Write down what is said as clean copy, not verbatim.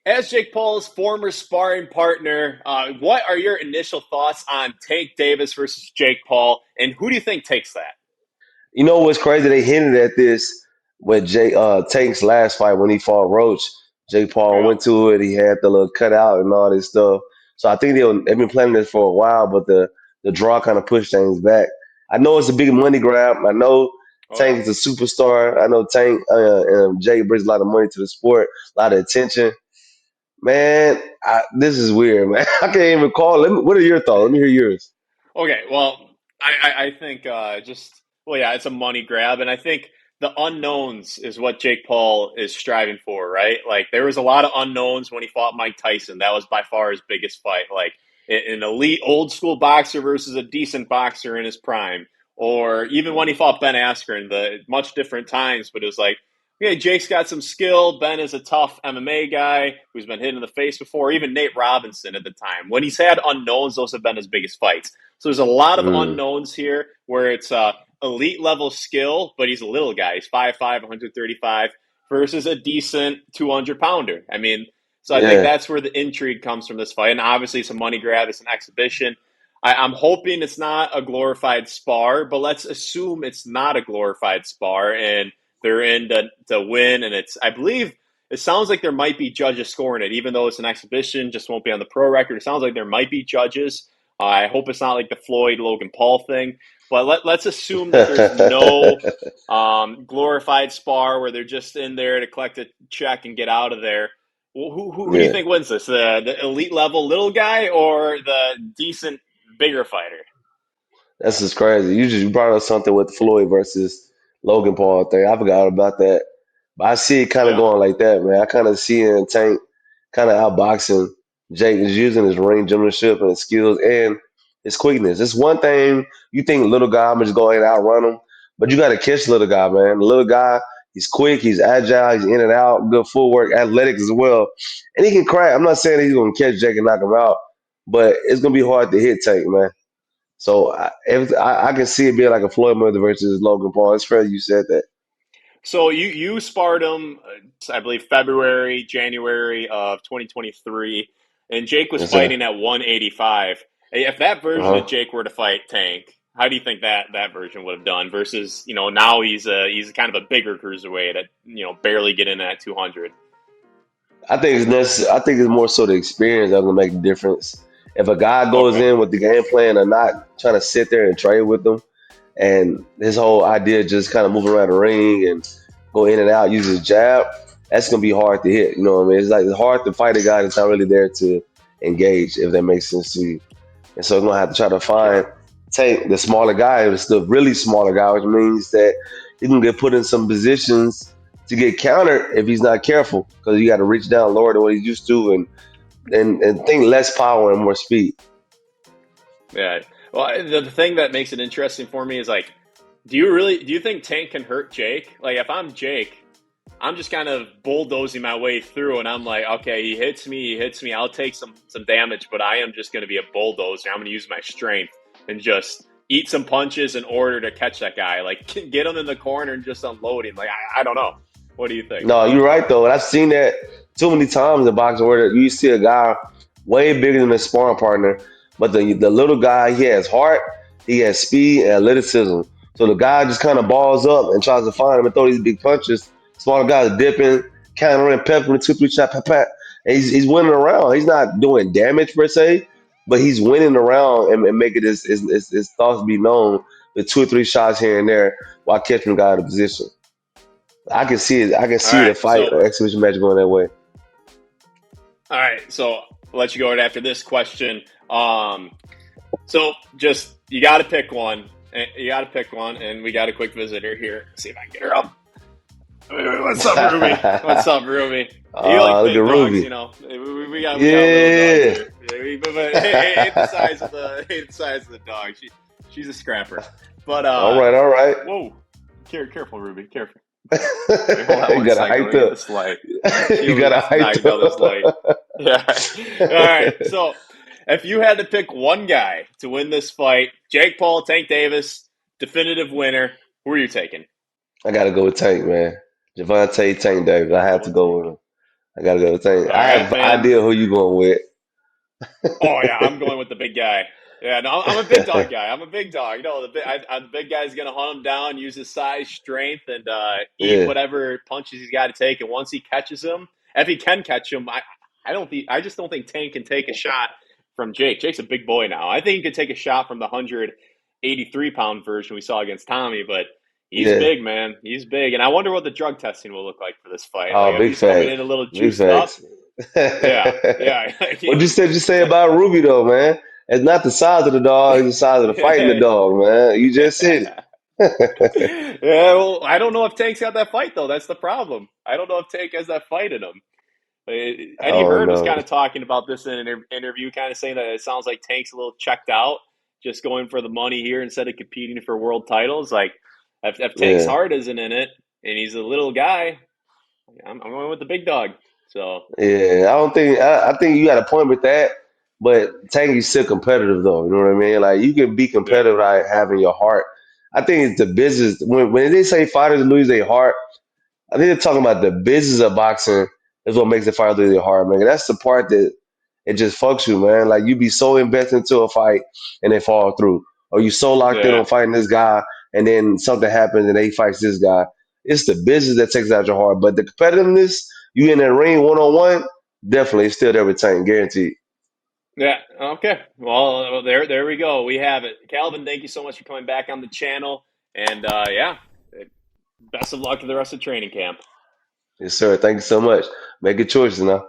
As Jake Paul's former sparring partner, what are your initial thoughts on Tank Davis versus Jake Paul, and who do you think takes that? You know what's crazy? They hinted at this with Tank's last fight when he fought Roach. Jake Paul Yeah. went to it. He had the little cutout and all this stuff. So I think they've been planning this for a while, but the draw kind of pushed things back. I know it's a big money grab. I know Oh yeah. Tank is a superstar. I know Tank and Jake brings a lot of money to the sport, a lot of attention. Man, this is weird, man. I can't even call. What are your thoughts? Let me hear yours. Okay. Well, I think just well, yeah, it's a money grab, and I think the unknowns is what Jake Paul is striving for, right? Like there was a lot of unknowns when he fought Mike Tyson. That was by far his biggest fight. Like an elite old school boxer versus a decent boxer in his prime, or even when he fought Ben Askren, the much different times. But it was like, okay, Jake's got some skill. Ben is a tough MMA guy who's been hit in the face before. Even Nate Robinson at the time, when he's had unknowns, those have been his biggest fights. So there's a lot of Mm, unknowns here where it's elite level skill, but he's a little guy. He's 5'5", 135 versus a decent 200 pounder. I mean, so I think yeah. that's where the intrigue comes from this fight. And obviously, it's a money grab, it's an exhibition. I'm hoping it's not a glorified spar, but let's assume it's not a glorified spar and they're in to win. And I believe, it sounds like there might be judges scoring it, even though it's an exhibition, just won't be on the pro record. It sounds like there might be judges. I hope it's not like the Floyd Logan Paul thing, but let's assume that there's no glorified spar where they're just in there to collect a check and get out of there. Well, who do you Yeah. think wins this? The elite level little guy or the decent bigger fighter? That's just crazy. You brought up something with Floyd versus Logan Paul thing. I forgot about that. But I see it kind of Yeah. going like that, man. I kind of see in Tank kind of outboxing Jake is using his ring generalship and his skills and his quickness. It's one thing you think little guy, I'm just go ahead and outrun him, but you got to catch little guy, man. The little guy, he's quick, he's agile, he's in and out, good footwork, athletic as well, and he can crack. I'm not saying that he's gonna catch Jake and knock him out, but it's gonna be hard to hit Tank, man. So I can see it being like a Floyd Mayweather versus Logan Paul. It's fair you said that. So you sparred him, I believe February, January of 2023, and Jake was Yes, sir. fighting at 185. If that version of Uh-huh. Jake were to fight Tank, how do you think that version would have done? Versus, now he's kind of a bigger cruiserweight at barely getting at 200. I think it's more so the experience that's gonna make the difference. If a guy goes Okay. in with the game plan or not trying to sit there and trade with them, and his whole idea just kind of moving around the ring and go in and out, use his jab, that's gonna be hard to hit. You know what I mean? It's hard to fight a guy that's not really there to engage, if that makes sense to you. And so I'm gonna have to try to find Sure. take the smaller guy, it's the really smaller guy, which means that he can get put in some positions to get countered if he's not careful, because you got to reach down lower than what he's used to, and think less power and more speed. Yeah. Well, the thing that makes it interesting for me is like, do you think Tank can hurt Jake? Like, if I'm Jake, I'm just kind of bulldozing my way through, and I'm like, okay, he hits me. I'll take some damage, but I am just going to be a bulldozer. I'm going to use my strength and just eat some punches in order to catch that guy. Like, get him in the corner and just unload him. Like, I don't know. What do you think? No, you're right though, and I've seen that too many times in boxing where you see a guy way bigger than his sparring partner, but the little guy, he has heart, he has speed and athleticism. So the guy just kind of balls up and tries to find him and throw these big punches. Smaller guys dipping, countering, peppering, two, three shot, pat, pat. And he's winning around. He's not doing damage per se, but he's winning around and making his thoughts be known with two or three shots here and there while catching the guy out of position. I can see it. I can All see the right, fight so or exhibition match going that way. so I'll let you go right after this question. So just you got to pick one. You got to pick one, and we got a quick visitor here. Let's see if I can get her up. What's up, Ruby? What's up, Ruby? You like Look at big dogs, Ruby. you know? We got little dogs Yeah. here. Yeah, but hate the size of the dog. She's a scrapper. But All right. All right. whoa, careful, Ruby, careful. Wait, hold on You one got to second. Let height me get up. this light. She You got to almost height knocked down this light. up. Yeah. All right. So if you had to pick one guy to win this fight, Jake Paul, Tank Davis, definitive winner, who are you taking? I got to go with Tank, man. Gervonta Tank Davis. I had to Double go take. with him. I gotta go with Tank. All I right, have man. idea who you going with. Oh yeah, I'm going with the big guy. Yeah, no, I'm a big dog guy. I'm a big dog. You know, the big guy's gonna hunt him down, use his size, strength, and eat Yeah, whatever punches he's got to take. And once he catches him, if he can catch him, I just don't think Tank can take a shot from Jake. Jake's a big boy now. I think he could take a shot from the 183-pound version we saw against Tommy, but he's yeah. big, man. He's big, and I wonder what the drug testing will look like for this fight. Like Oh, if big he's coming facts. in a little Big juiced up, facts. yeah, yeah. What you say about Ruby though, man? It's not the size of the dog, it's the size of the fight in the dog, man. You just said it. Yeah, well, I don't know if Tank's got that fight though. That's the problem. I don't know if Tank has that fight in him. I Eddie don't Hearn was know. kind of talking about this in an interview, kind of saying that it sounds like Tank's a little checked out, just going for the money here instead of competing for world titles. Like, if Tank's Yeah. heart isn't in it, and he's a little guy, I'm going with the big dog. So, Yeah, I think you got a point with that, but Tank is still competitive though. You know what I mean? Like you can be yeah, competitive without having your heart. I think it's the business when they say fighters lose their heart. I think they're talking about the business of boxing is what makes the fight really hard, man. That's the part that it just fucks you, man. Like you be so invested into a fight and they fall through, or you so locked in yeah. on fighting this guy and then something happens and they fights this guy. It's the business that takes out your heart, but the competitiveness, you in that ring 1-on-1, definitely it's still there with Tank, guaranteed. Yeah. Okay. Well, there we go. We have it. Calvin, thank you so much for coming back on the channel. And yeah, best of luck to the rest of training camp. Yes, sir. Thank you so much. Make good choices now.